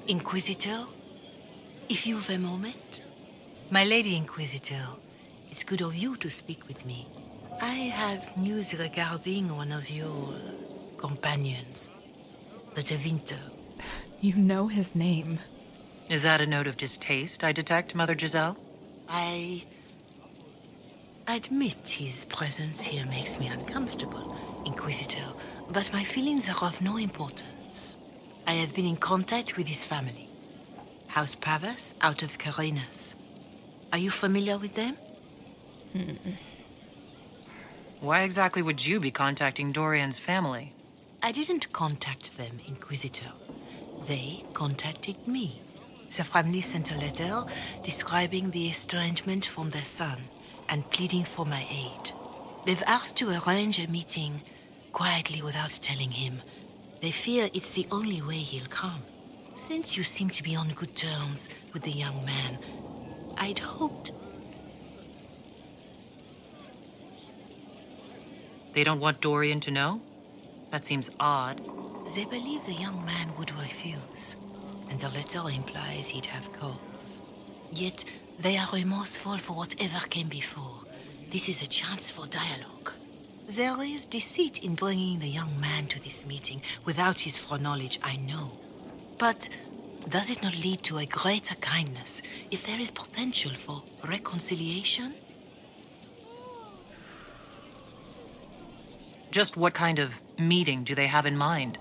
Inquisitor, if you've a moment. My Lady Inquisitor, it's good of you to speak with me. I have news regarding one of your companions, the Tevinter. You know his name. Is that a note of distaste I detect, Mother Giselle? I admit his presence here makes me uncomfortable, Inquisitor, but my feelings are of no importance. I have been in contact with his family. House Pavas out of Carenas. Are you familiar with them? Why exactly would you be contacting Dorian's family? I didn't contact them, Inquisitor. They contacted me. The family sent a letter describing the estrangement from their son and pleading for my aid. They've asked to arrange a meeting quietly without telling him. They fear it's the only way he'll come. Since you seem to be on good terms with the young man, I'd hoped... They don't want Dorian to know? That seems odd. They believe the young man would refuse, and the letter implies he'd have cause. Yet, they are remorseful for whatever came before. This is a chance for dialogue. There is deceit in bringing the young man to this meeting without his foreknowledge, I know. But does it not lead to a greater kindness if there is potential for reconciliation? Just what kind of meeting do they have in mind?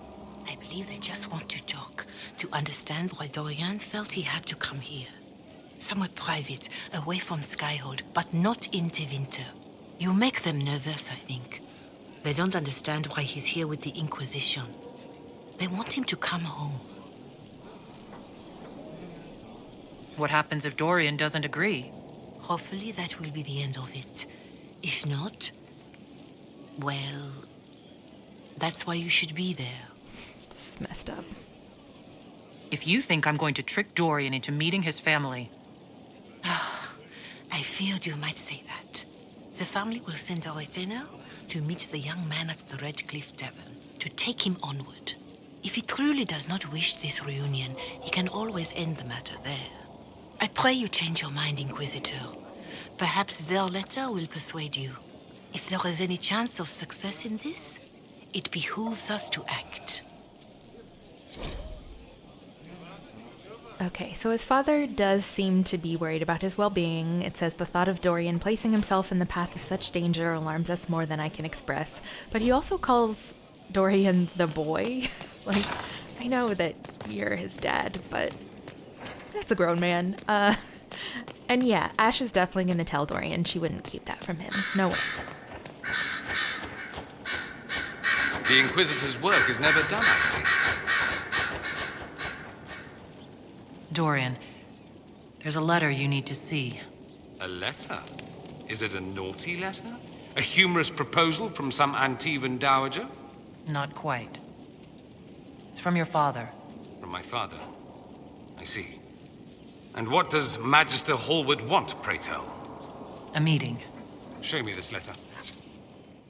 I believe they just want to talk, to understand why Dorian felt he had to come here. Somewhere private, away from Skyhold, but not in Tevinter. You make them nervous, I think. They don't understand why he's here with the Inquisition. They want him to come home. What happens if Dorian doesn't agree? Hopefully that will be the end of it. If not, well, that's why you should be there. This is messed up. If you think I'm going to trick Dorian into meeting his family... I feared you might say that. The family will send a retainer to meet the young man at the Red Cliff Tavern, to take him onward. If he truly does not wish this reunion, he can always end the matter there. I pray you change your mind, Inquisitor. Perhaps their letter will persuade you. If there is any chance of success in this, it behooves us to act. Okay, so his father does seem to be worried about his well-being. It says the thought of Dorian placing himself in the path of such danger alarms us more than I can express. But he also calls Dorian the boy. Like, I know that you're his dad, but that's a grown man. And yeah, Ash is definitely going to tell Dorian she wouldn't keep that from him. No way. The Inquisitor's work is never done, I see. Dorian, there's a letter you need to see. A letter? Is it a naughty letter? A humorous proposal from some Antivan dowager? Not quite. It's from your father. From my father? I see. And what does Magister Hallward want, pray tell? A meeting. Show me this letter.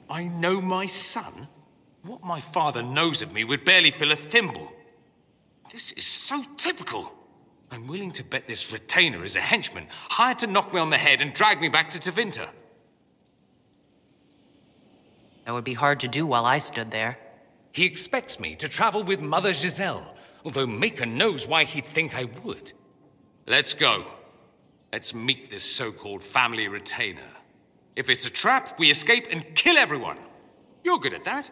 I know my son? What my father knows of me would barely fill a thimble. This is so typical. I'm willing to bet this retainer is a henchman, hired to knock me on the head and drag me back to Tevinter. That would be hard to do while I stood there. He expects me to travel with Mother Giselle, although Maker knows why he'd think I would. Let's go. Let's meet this so-called family retainer. If it's a trap, we escape and kill everyone. You're good at that.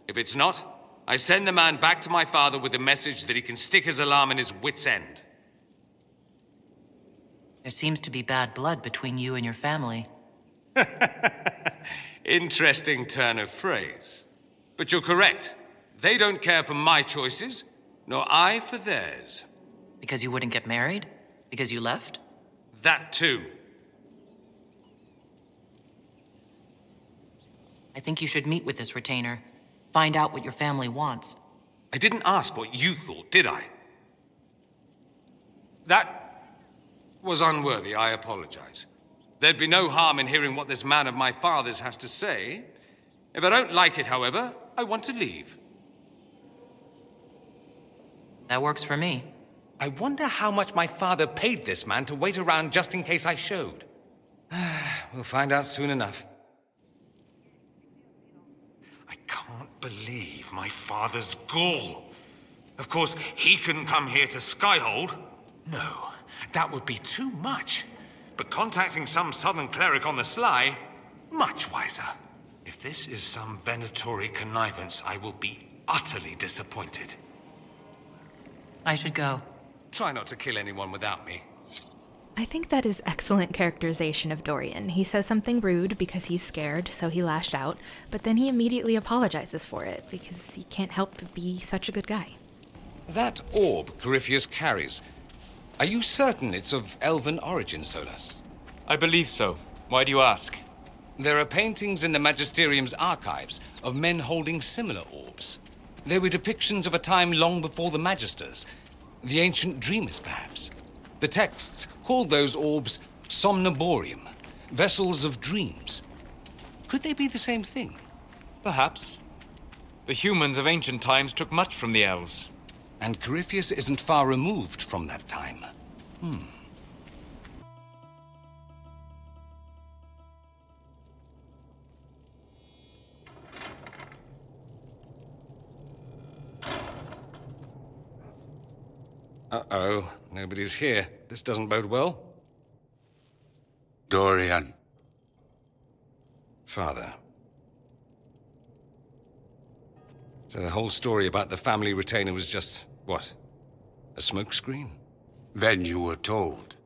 If it's not, I send the man back to my father with a message that he can stick his alarm in his wit's end. There seems to be bad blood between you and your family. Interesting turn of phrase. But you're correct. They don't care for my choices, nor I for theirs. Because you wouldn't get married? Because you left? That too. I think you should meet with this retainer. Find out what your family wants. I didn't ask what you thought, did I? That was unworthy, I apologize. There'd be no harm in hearing what this man of my father's has to say. If I don't like it, however, I want to leave. That works for me. I wonder how much my father paid this man to wait around just in case I showed. We'll find out soon enough. I can't believe my father's gall. Of course, he couldn't come here to Skyhold. No, that would be too much. But contacting some southern cleric on the sly, much wiser. If this is some Venatori connivance, I will be utterly disappointed. I should go. Try not to kill anyone without me. I think that is excellent characterization of Dorian. He says something rude because he's scared, so he lashed out, but then he immediately apologizes for it because he can't help but be such a good guy. That orb Corypheus carries, are you certain it's of elven origin, Solus? I believe so. Why do you ask? There are paintings in the Magisterium's archives of men holding similar orbs. They were depictions of a time long before the Magisters, the ancient dreamers, perhaps. The texts called those orbs somnamborium, vessels of dreams. Could they be the same thing? Perhaps. The humans of ancient times took much from the elves. And Corypheus isn't far removed from that time. Uh-oh, nobody's here. This doesn't bode well. Dorian. Father. So the whole story about the family retainer was just, what? A smokescreen? Then you were told.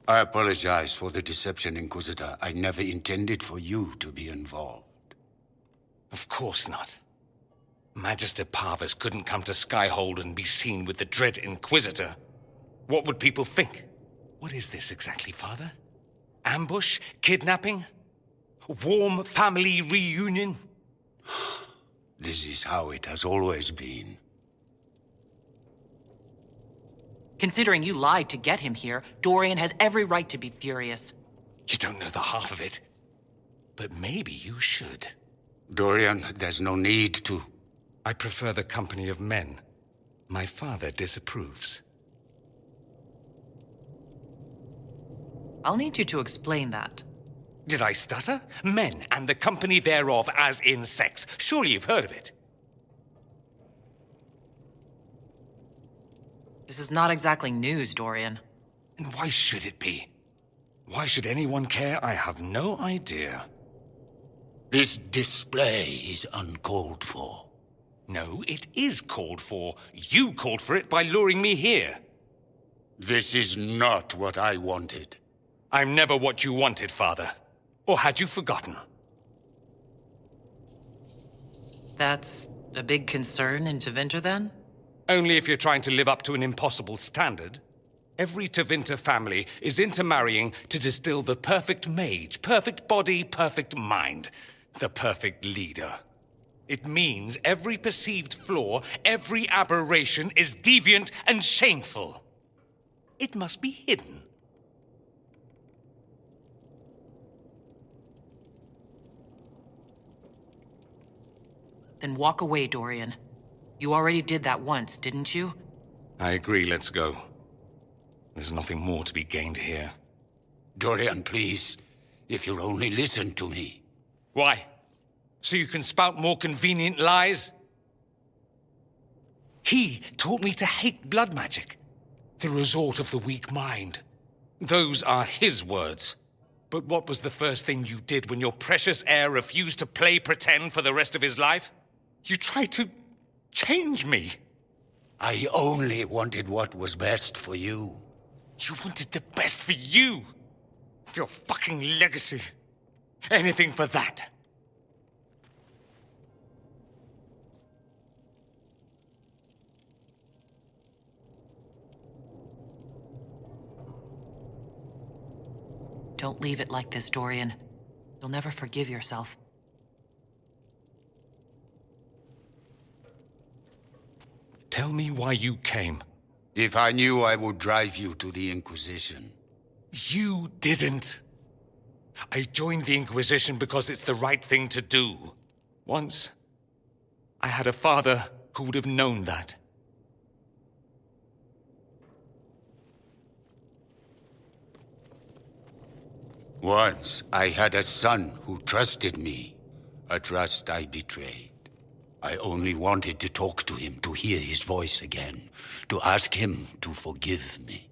I apologize for the deception, Inquisitor. I never intended for you to be involved. Of course not. Magister Parvus couldn't come to Skyhold and be seen with the dread Inquisitor. What would people think? What is this exactly, Father? Ambush? Kidnapping? Warm family reunion? This is how it has always been. Considering you lied to get him here, Dorian has every right to be furious. You don't know the half of it. But maybe you should. Dorian, there's no need to. I prefer the company of men. My father disapproves. I'll need you to explain that. Did I stutter? Men and the company thereof as in sex. Surely you've heard of it. This is not exactly news, Dorian. And why should it be? Why should anyone care? I have no idea. This display is uncalled for. No, it is called for. You called for it by luring me here. This is not what I wanted. I'm never what you wanted, Father. Or had you forgotten? That's a big concern in Tevinter, then? Only if you're trying to live up to an impossible standard. Every Tevinter family is intermarrying to distill the perfect mage, perfect body, perfect mind, the perfect leader. It means every perceived flaw, every aberration is deviant and shameful. It must be hidden. Then walk away, Dorian. You already did that once, didn't you? I agree, let's go. There's nothing more to be gained here. Dorian, please. If you'll only listen to me. Why? So you can spout more convenient lies? He taught me to hate blood magic. The resort of the weak mind. Those are his words. But what was the first thing you did when your precious heir refused to play pretend for the rest of his life? You tried to change me. I only wanted what was best for you. You wanted the best for you. For your fucking legacy. Anything for that. Don't leave it like this, Dorian. You'll never forgive yourself. Tell me why you came. If I knew, I would drive you to the Inquisition. You didn't. I joined the Inquisition because it's the right thing to do. Once, I had a father who would have known that. Once I had a son who trusted me. A trust I betrayed. I only wanted to talk to him, to hear his voice again, to ask him to forgive me.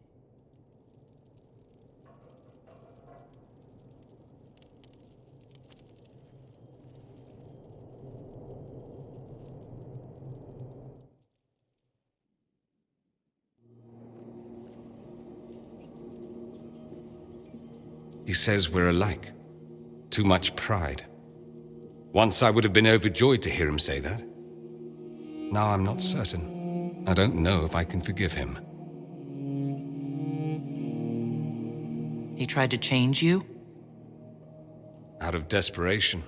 He says we're alike. Too much pride. Once I would have been overjoyed to hear him say that. Now I'm not certain. I don't know if I can forgive him. He tried to change you? Out of desperation.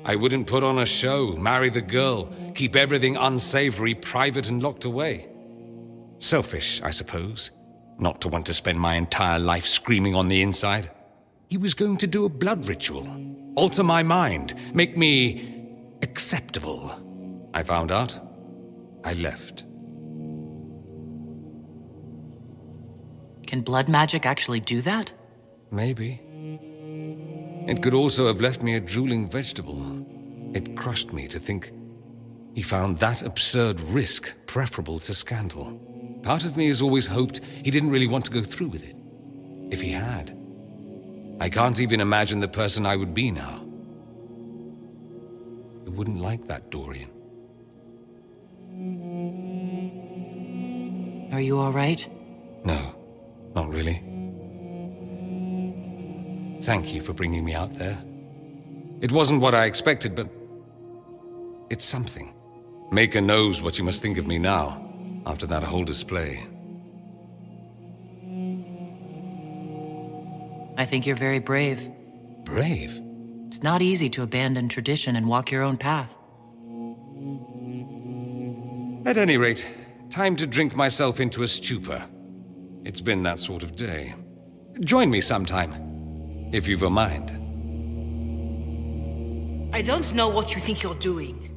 I wouldn't put on a show, marry the girl, keep everything unsavory, private and locked away. Selfish, I suppose, not to want to spend my entire life screaming on the inside. He was going to do a blood ritual, alter my mind, make me acceptable. I found out. I left. Can blood magic actually do that? Maybe. It could also have left me a drooling vegetable. It crushed me to think he found that absurd risk preferable to scandal. Part of me has always hoped he didn't really want to go through with it. If he had, I can't even imagine the person I would be now. I wouldn't like that, Dorian. Are you all right? No, not really. Thank you for bringing me out there. It wasn't what I expected, but it's something. Maker knows what you must think of me now, after that whole display. I think you're very brave. Brave? It's not easy to abandon tradition and walk your own path. At any rate, time to drink myself into a stupor. It's been that sort of day. Join me sometime, if you've a mind. I don't know what you think you're doing.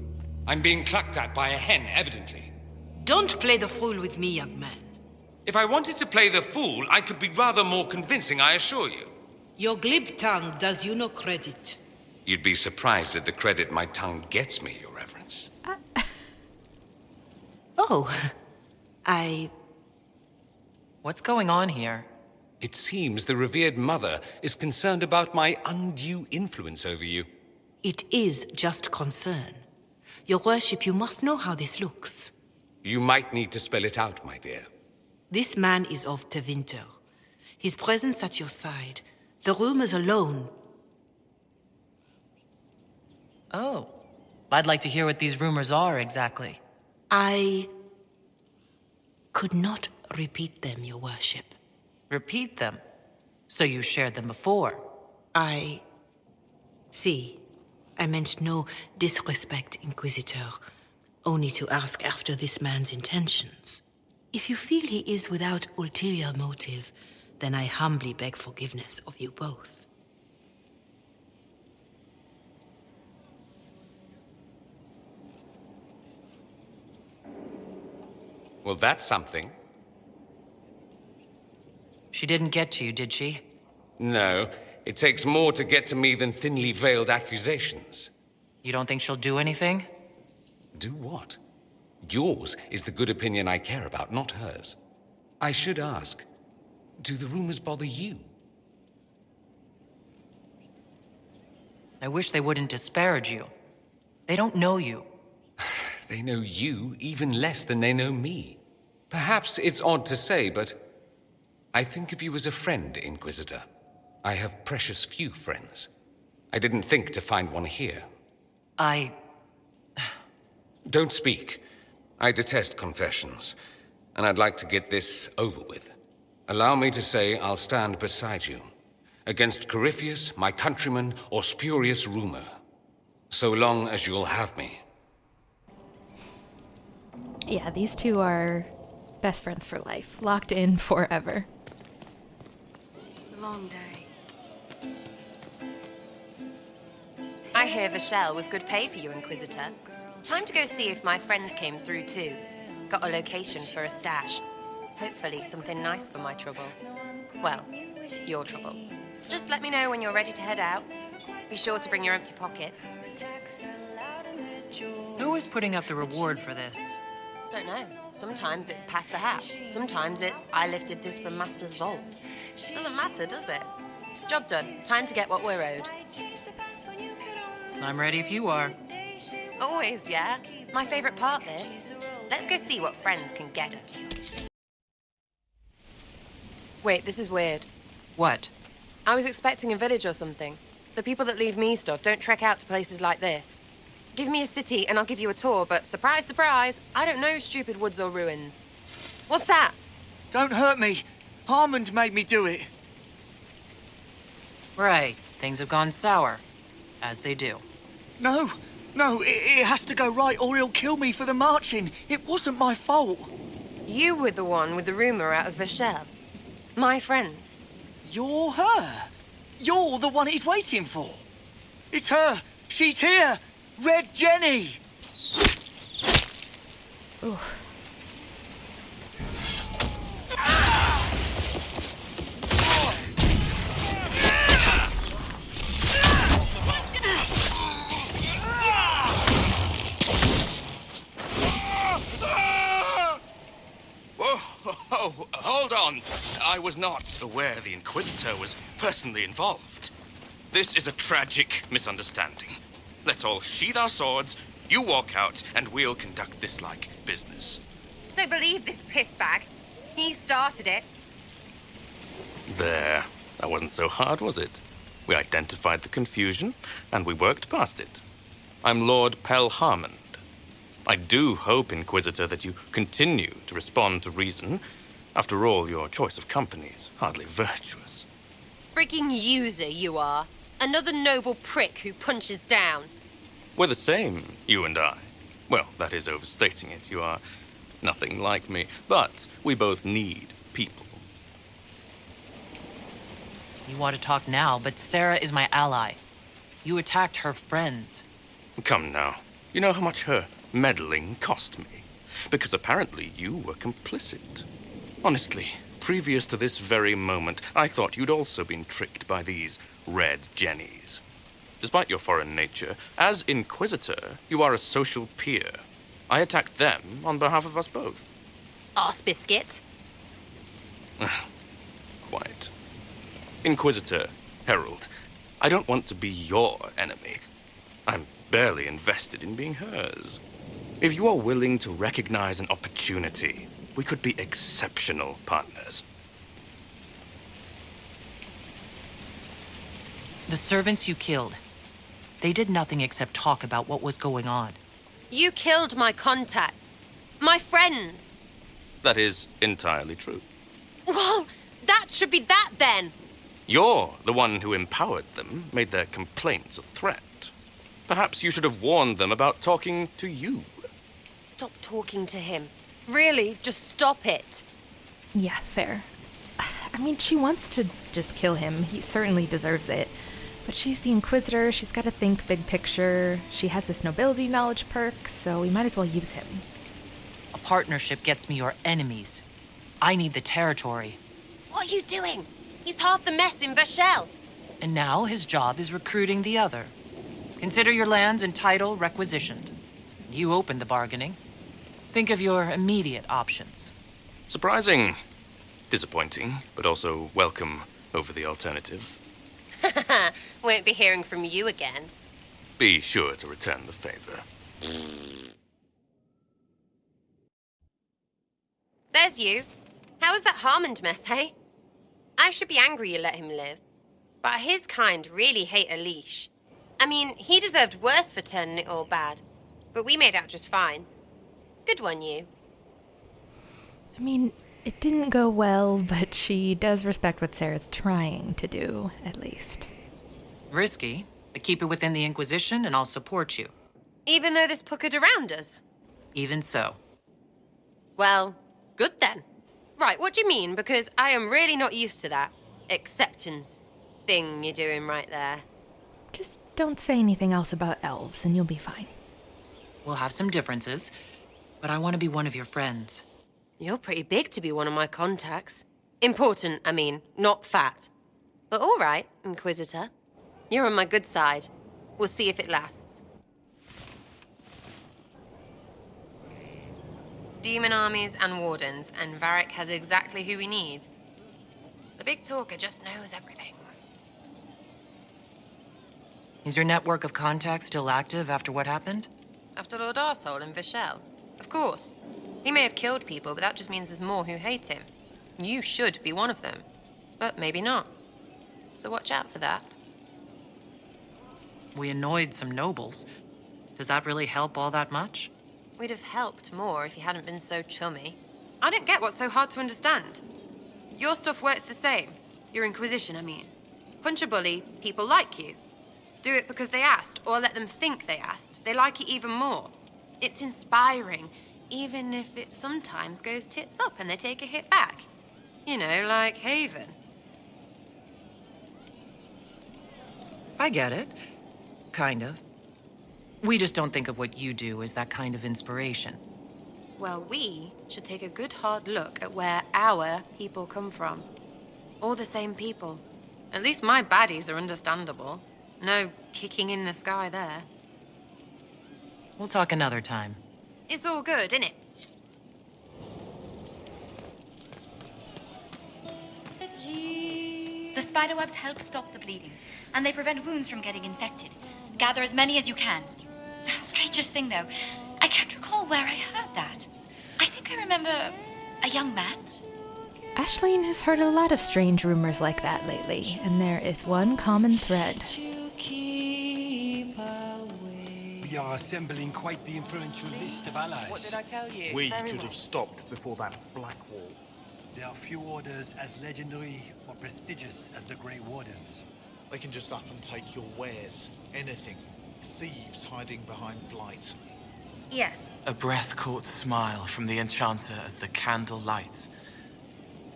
I'm being clucked at by a hen, evidently. Don't play the fool with me, young man. If I wanted to play the fool, I could be rather more convincing, I assure you. Your glib tongue does you no credit. You'd be surprised at the credit my tongue gets me, Your Reverence. Oh, What's going on here? It seems the revered mother is concerned about my undue influence over you. It is just concern. Your worship, you must know how this looks. You might need to spell it out, my dear. This man is of Tevinter. His presence at your side, the rumors alone. Oh. I'd like to hear what these rumors are exactly. I could not repeat them, your worship. Repeat them. So you shared them before. See, I meant no disrespect, Inquisitor. Only to ask after this man's intentions. If you feel he is without ulterior motive, then I humbly beg forgiveness of you both. Well, that's something. She didn't get to you, did she? No, it takes more to get to me than thinly veiled accusations. You don't think she'll do anything? Do what? Yours is the good opinion I care about, not hers. I should ask, do the rumors bother you? I wish they wouldn't disparage you. They don't know you. They know you even less than they know me. Perhaps it's odd to say, but I think of you as a friend, Inquisitor. I have precious few friends. I didn't think to find one here. Don't speak. I detest confessions, and I'd like to get this over with. Allow me to say I'll stand beside you, against Corypheus, my countryman, or spurious rumor, so long as you'll have me. Yeah, these two are best friends for life, locked in forever. Long day. I hear Vachelle was good pay for you, Inquisitor. Time to go see if my friends came through too. Got a location for a stash. Hopefully something nice for my trouble. Well, your trouble. Just let me know when you're ready to head out. Be sure to bring your empty pockets. Who is putting up the reward for this? Don't know. Sometimes it's pass the hat. Sometimes it's I lifted this from Master's vault. Doesn't matter, does it? Job done. Time to get what we're owed. I'm ready if you are. Always, yeah. My favorite part, this. Let's go see what friends can get us. Wait, this is weird. What? I was expecting a village or something. The people that leave me stuff don't trek out to places like this. Give me a city and I'll give you a tour, but surprise, surprise, I don't know stupid woods or ruins. What's that? Don't hurt me. Harmond made me do it. Right. Things have gone sour. As they do. No, it has to go right or he'll kill me for the marching. It wasn't my fault. You were the one with the rumor out of Vachel. My friend. You're her. You're the one he's waiting for. It's her. She's here. Red Jenny. Ooh. Oh, hold on. I was not aware the Inquisitor was personally involved. This is a tragic misunderstanding. Let's all sheath our swords, you walk out, and we'll conduct this like business. Don't believe this piss bag. He started it. There. That wasn't so hard, was it? We identified the confusion, and we worked past it. I'm Lord Pelharmond. I do hope, Inquisitor, that you continue to respond to reason. After all, your choice of company is hardly virtuous. Freaking user you are. Another noble prick who punches down. We're the same, you and I. Well, that is overstating it. You are nothing like me. But we both need people. You want to talk now, but Sera is my ally. You attacked her friends. Come now. You know how much her meddling cost me? Because apparently you were complicit. Honestly, previous to this very moment, I thought you'd also been tricked by these Red Jennies. Despite your foreign nature, as Inquisitor, you are a social peer. I attacked them on behalf of us both. Arse biscuit. Quite. Inquisitor, Herald, I don't want to be your enemy. I'm barely invested in being hers. If you are willing to recognize an opportunity, we could be exceptional partners. The servants you killed, they did nothing except talk about what was going on. You killed my contacts. My friends. That is entirely true. Well, that should be that then. You're the one who empowered them, made their complaints a threat. Perhaps you should have warned them about talking to you. Stop talking to him. Really, just stop it. Yeah, fair. I mean, she wants to just kill him. He certainly deserves it. But she's the Inquisitor. She's got to think big picture. She has this nobility knowledge perk, so we might as well use him. A partnership gets me your enemies. I need the territory. What are you doing? He's half the mess in Vachel. And now his job is recruiting the other. Consider your lands and title requisitioned. You opened the bargaining. Think of your immediate options. Surprising. Disappointing, but also welcome over the alternative. Won't be hearing from you again. Be sure to return the favor. There's you. How was that Harmond mess, hey? I should be angry you let him live. But his kind really hate a leash. I mean, he deserved worse for turning it all bad. But we made out just fine. Good one, you. I mean, it didn't go well, but she does respect what Sera's trying to do, at least. Risky, but keep it within the Inquisition and I'll support you. Even though this puckered around us? Even so. Well, good then. Right, what do you mean? Because I am really not used to that acceptance thing you're doing right there. Just don't say anything else about elves and you'll be fine. We'll have some differences, but I want to be one of your friends. You're pretty big to be one of my contacts. Important, I mean, not fat. But all right, Inquisitor. You're on my good side. We'll see if it lasts. Demon armies and wardens, and Varric has exactly who we need. The big talker just knows everything. Is your network of contacts still active after what happened? After Lord Arsehole and Vishel? Of course. He may have killed people, but that just means there's more who hate him. You should be one of them. But maybe not. So watch out for that. We annoyed some nobles. Does that really help all that much? We'd have helped more if you hadn't been so chummy. I don't get what's so hard to understand. Your stuff works the same. Your Inquisition, I mean. Punch a bully, people like you. Do it because they asked, or let them think they asked. They like it even more. It's inspiring, even if it sometimes goes tits up and they take a hit back. You know, like Haven. I get it. Kind of. We just don't think of what you do as that kind of inspiration. Well, we should take a good hard look at where our people come from. All the same people. At least my baddies are understandable. No kicking in the sky there. We'll talk another time. It's all good, innit? The spiderwebs help stop the bleeding, and they prevent wounds from getting infected. Gather as many as you can. The strangest thing, though, I can't recall where I heard that. I think I remember a young man. Aislin has heard a lot of strange rumors like that lately, and there is one common thread. We are assembling quite the influential list of allies. What did I tell you? We could have stopped before that black wall. There are few orders as legendary or prestigious as the Grey Wardens. They can just up and take your wares. Anything. Thieves hiding behind blight. Yes. A breath-caught smile from the enchanter as the candle lights.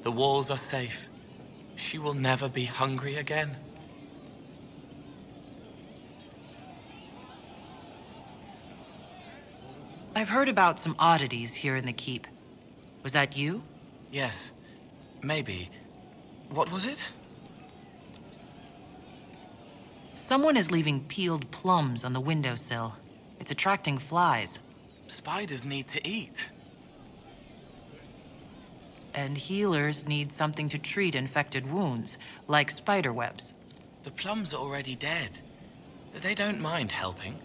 The walls are safe. She will never be hungry again. I've heard about some oddities here in the keep. Was that you? Yes. Maybe. What was it? Someone is leaving peeled plums on the windowsill. It's attracting flies. Spiders need to eat. And healers need something to treat infected wounds, like spider webs. The plums are already dead. They don't mind helping.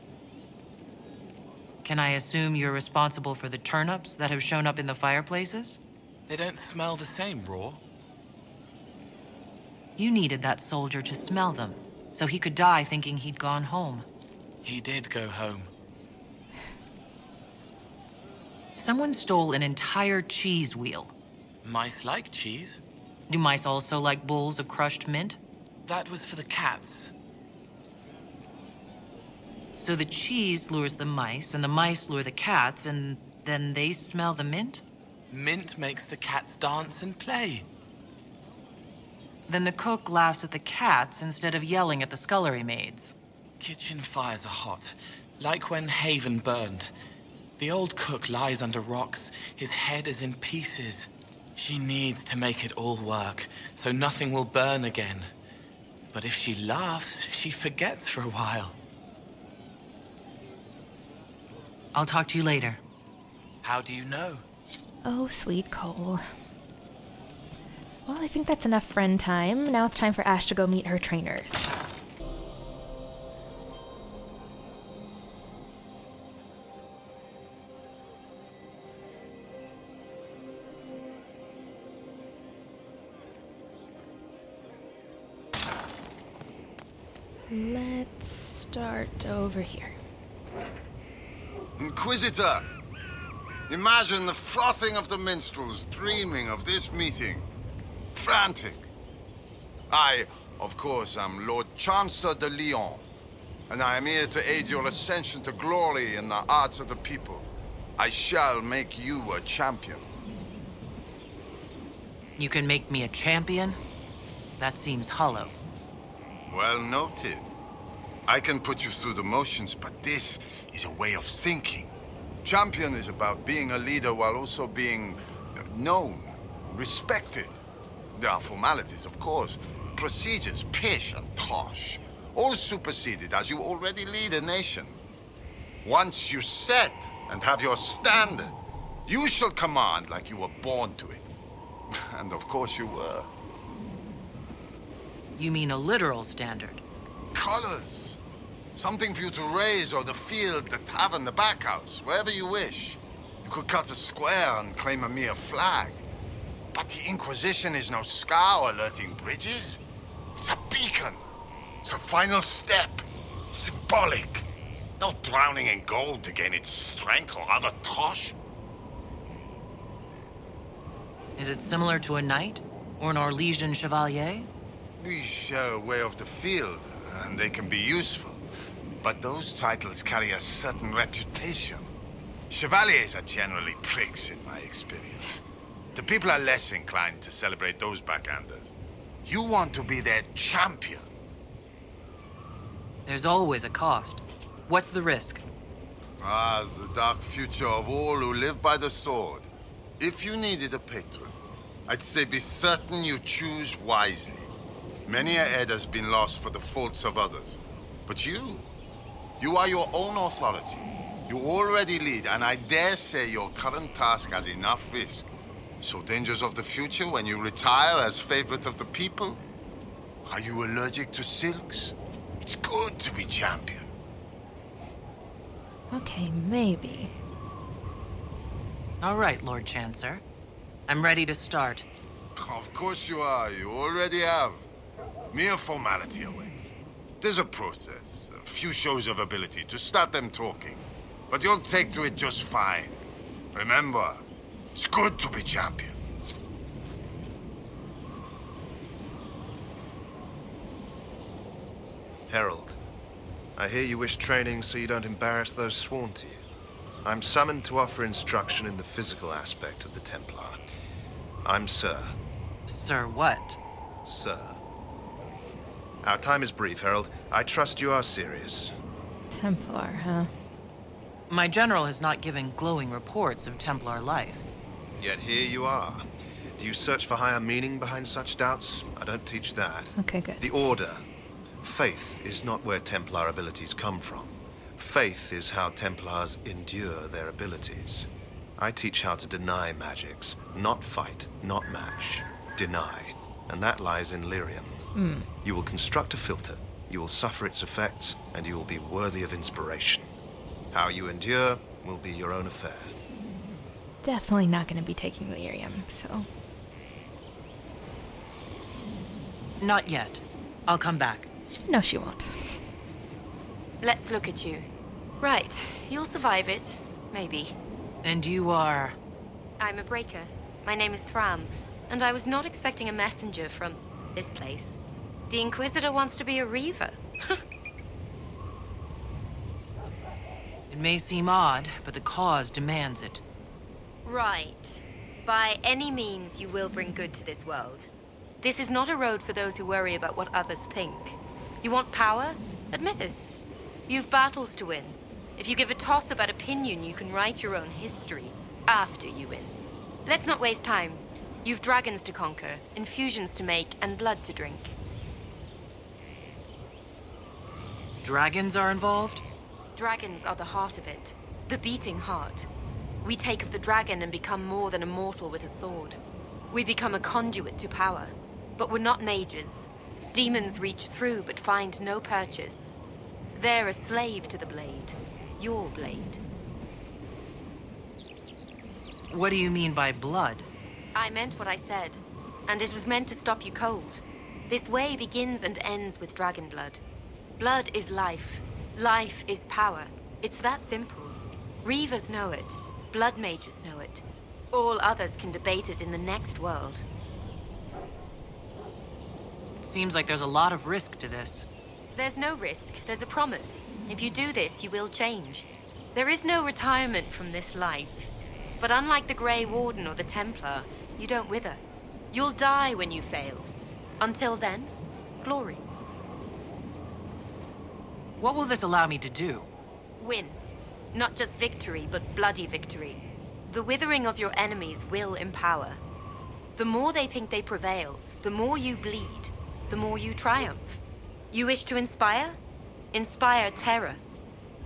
Can I assume you're responsible for the turnips that have shown up in the fireplaces? They don't smell the same raw. You needed that soldier to smell them, so he could die thinking he'd gone home. He did go home. Someone stole an entire cheese wheel. Mice like cheese. Do mice also like bowls of crushed mint? That was for the cats. So the cheese lures the mice, and the mice lure the cats, and then they smell the mint? Mint makes the cats dance and play. Then the cook laughs at the cats instead of yelling at the scullery maids. Kitchen fires are hot, like when Haven burned. The old cook lies under rocks. His head is in pieces. She needs to make it all work, so nothing will burn again. But if she laughs, she forgets for a while. I'll talk to you later. How do you know? Oh, sweet Cole. Well, I think that's enough friend time. Now it's time for Ash to go meet her trainers. Let's start over here. Inquisitor! Imagine the frothing of the minstrels dreaming of this meeting. Frantic. I, of course, am Lord Chancellor de Lyon, and I am here to aid your ascension to glory in the arts of the people. I shall make you a champion. You can make me a champion? That seems hollow. Well noted. I can put you through the motions, but this is a way of thinking. Champion is about being a leader while also being known, respected. There are formalities, of course. procedures, pish and tosh, all superseded as you already lead a nation. Once you set and have your standard, you shall command like you were born to it. And of course you were. You mean a literal standard? Colors. Something for you to raise or the field, the tavern, the backhouse, wherever you wish. You could cut a square and claim a mere flag. But the Inquisition is no scow alerting bridges. It's a beacon. It's a final step. Symbolic. No drowning in gold to gain its strength or other tosh. Is it similar to a knight? Or an Orlesian chevalier? We share a way of the field, and they can be useful. But those titles carry a certain reputation. Chevaliers are generally pricks, in my experience. The people are less inclined to celebrate those backhanders. You want to be their champion. There's always a cost. What's the risk? Ah, the dark future of all who live by the sword. If you needed a patron, I'd say be certain you choose wisely. Many a head has been lost for the faults of others. But you are your own authority. You already lead, and I dare say your current task has enough risk. So dangers of the future when you retire as favorite of the people? Are you allergic to silks? It's good to be champion. Okay, maybe. All right, Lord Chancer. I'm ready to start. Of course you are. You already have. Mere formality awaits. There's a process, a few shows of ability to start them talking. But you'll take to it just fine. Remember, it's good to be champion. Herald, I hear you wish training so you don't embarrass those sworn to you. I'm summoned to offer instruction in the physical aspect of the Templar. I'm Sir. Sir what? Sir. Our time is brief, Herald. I trust you are serious. Templar, huh? My general has not given glowing reports of Templar life. Yet here you are. Do you search for higher meaning behind such doubts? I don't teach that. Okay, good. The Order. Faith is not where Templar abilities come from. Faith is how Templars endure their abilities. I teach how to deny magics. Not fight, not match. Deny. And that lies in lyrium. You will construct a filter, you will suffer its effects, and you will be worthy of inspiration. How you endure will be your own affair. Definitely not going to be taking lyrium, so... Not yet. I'll come back. No, she won't. Let's look at you. Right, you'll survive it. Maybe. And you are... I'm a breaker. My name is Thram, and I was not expecting a messenger from this place. The Inquisitor wants to be a Reaver. It may seem odd, but the cause demands it. Right. By any means, you will bring good to this world. This is not a road for those who worry about what others think. You want power? Admit it. You've battles to win. If you give a toss about opinion, you can write your own history after you win. Let's not waste time. You've dragons to conquer, infusions to make, and blood to drink. Dragons are involved? Dragons are the heart of it. The beating heart. We take of the dragon and become more than a mortal with a sword. We become a conduit to power. But we're not mages. Demons reach through but find no purchase. They're a slave to the blade. Your blade. What do you mean by blood? I meant what I said. And it was meant to stop you cold. This way begins and ends with dragon blood. Blood is life. Life is power. It's that simple. Reavers know it. Blood mages know it. All others can debate it in the next world. It seems like there's a lot of risk to this. There's no risk. There's a promise. If you do this, you will change. There is no retirement from this life. But unlike the Grey Warden or the Templar, you don't wither. You'll die when you fail. Until then, glory. What will this allow me to do? Win. Not just victory, but bloody victory. The withering of your enemies will empower. The more they think they prevail, the more you bleed. the more you triumph. You wish to inspire? Inspire terror.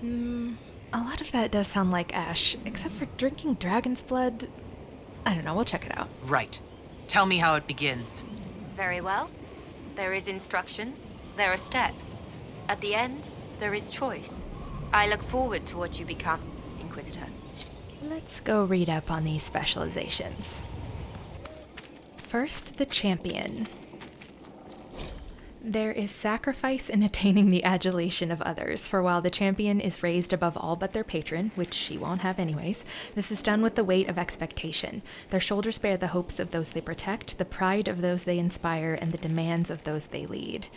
A lot of that does sound like Ash, except for drinking dragon's blood. I don't know, we'll check it out. Right. Tell me how it begins. Very well. There is instruction. There are steps. At the end, there is choice. I look forward to what you become, Inquisitor. Let's go read up on these specializations. First, the champion. There is sacrifice in attaining the adulation of others, for while the champion is raised above all but their patron, which she won't have anyways, this is done with the weight of expectation. Their shoulders bear the hopes of those they protect, the pride of those they inspire, and the demands of those they lead.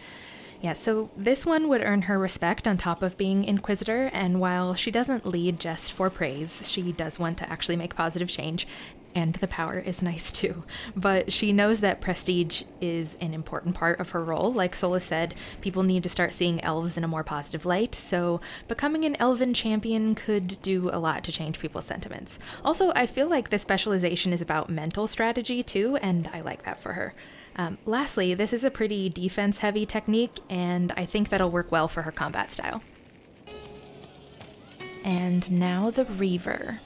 Yeah, so this one would earn her respect on top of being Inquisitor, and while she doesn't lead just for praise, she does want to actually make positive change, and the power is nice too. But she knows that prestige is an important part of her role. Like Sola said, people need to start seeing elves in a more positive light, so becoming an elven champion could do a lot to change people's sentiments. Also, I feel like this specialization is about mental strategy too, and I like that for her. Lastly, this is a pretty defense-heavy technique, and I think that'll work well for her combat style. And now the Reaver.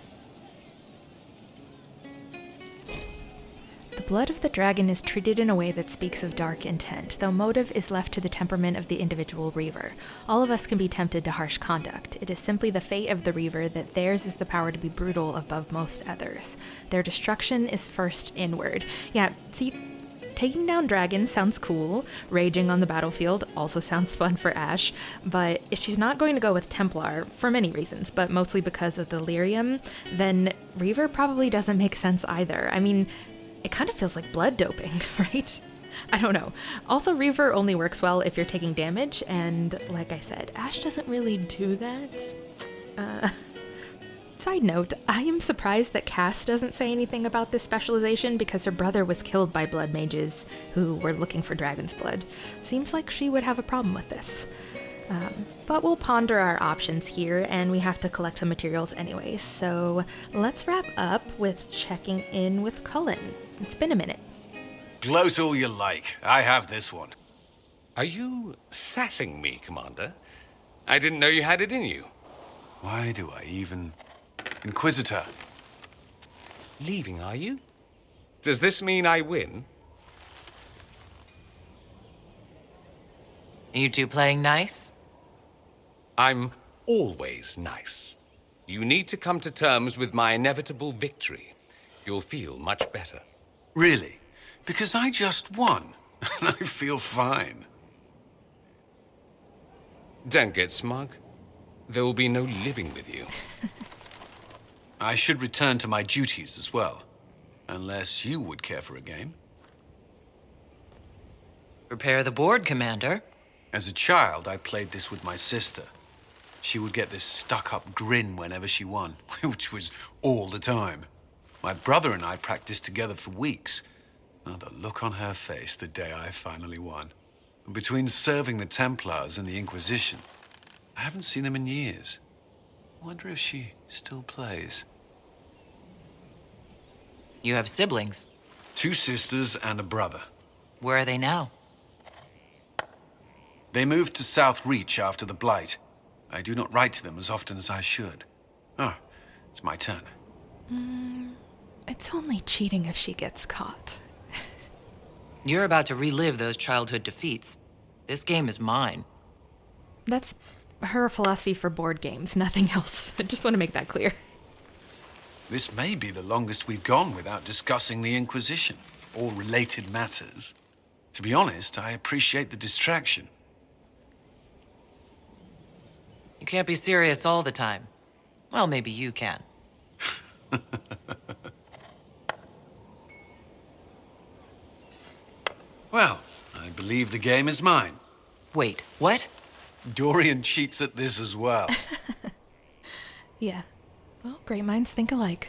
The blood of the dragon is treated in a way that speaks of dark intent, though motive is left to the temperament of the individual Reaver. All of us can be tempted to harsh conduct. It is simply the fate of the Reaver that theirs is the power to be brutal above most others. Their destruction is first inward. Yeah, see, taking down dragons sounds cool. Raging on the battlefield also sounds fun for Ash. But if she's not going to go with Templar, for many reasons, but mostly because of the lyrium, then Reaver probably doesn't make sense either. I mean, it kind of feels like blood doping, right? I don't know. Also, Reaver only works well if you're taking damage, and like I said, Ash doesn't really do that. Side note, I am surprised that Cass doesn't say anything about this specialization because her brother was killed by blood mages who were looking for dragon's blood. Seems like she would have a problem with this. But we'll ponder our options here, and we have to collect some materials anyway, so let's wrap up with checking in with Cullen. It's been a minute. Gloat all you like. I have this one. Are you sassing me, Commander? I didn't know you had it in you. Why do I even... Inquisitor. Leaving, are you? Does this mean I win? You two playing nice? I'm always nice. You need to come to terms with my inevitable victory. You'll feel much better. Really? Because I just won. And I feel fine. Don't get smug. There will be no living with you. I should return to my duties as well. Unless you would care for a game. Prepare the board, Commander. As a child, I played this with my sister. She would get this stuck-up grin whenever she won, which was all the time. My brother and I practiced together for weeks. Oh, the look on her face the day I finally won. Between serving the Templars and the Inquisition, I haven't seen them in years. I wonder if she still plays. You have siblings? 2 sisters and a brother. Where are they now? They moved to South Reach after the Blight. I do not write to them as often as I should. Ah, it's my turn. It's only cheating if she gets caught. You're about to relive those childhood defeats. This game is mine. That's her philosophy for board games, nothing else. I just want to make that clear. This may be the longest we've gone without discussing the Inquisition, or related matters. To be honest, I appreciate the distraction. You can't be serious all the time. Well, maybe you can. Well, I believe the game is mine. Wait, what? Dorian cheats at this as well. Yeah. Well, great minds think alike.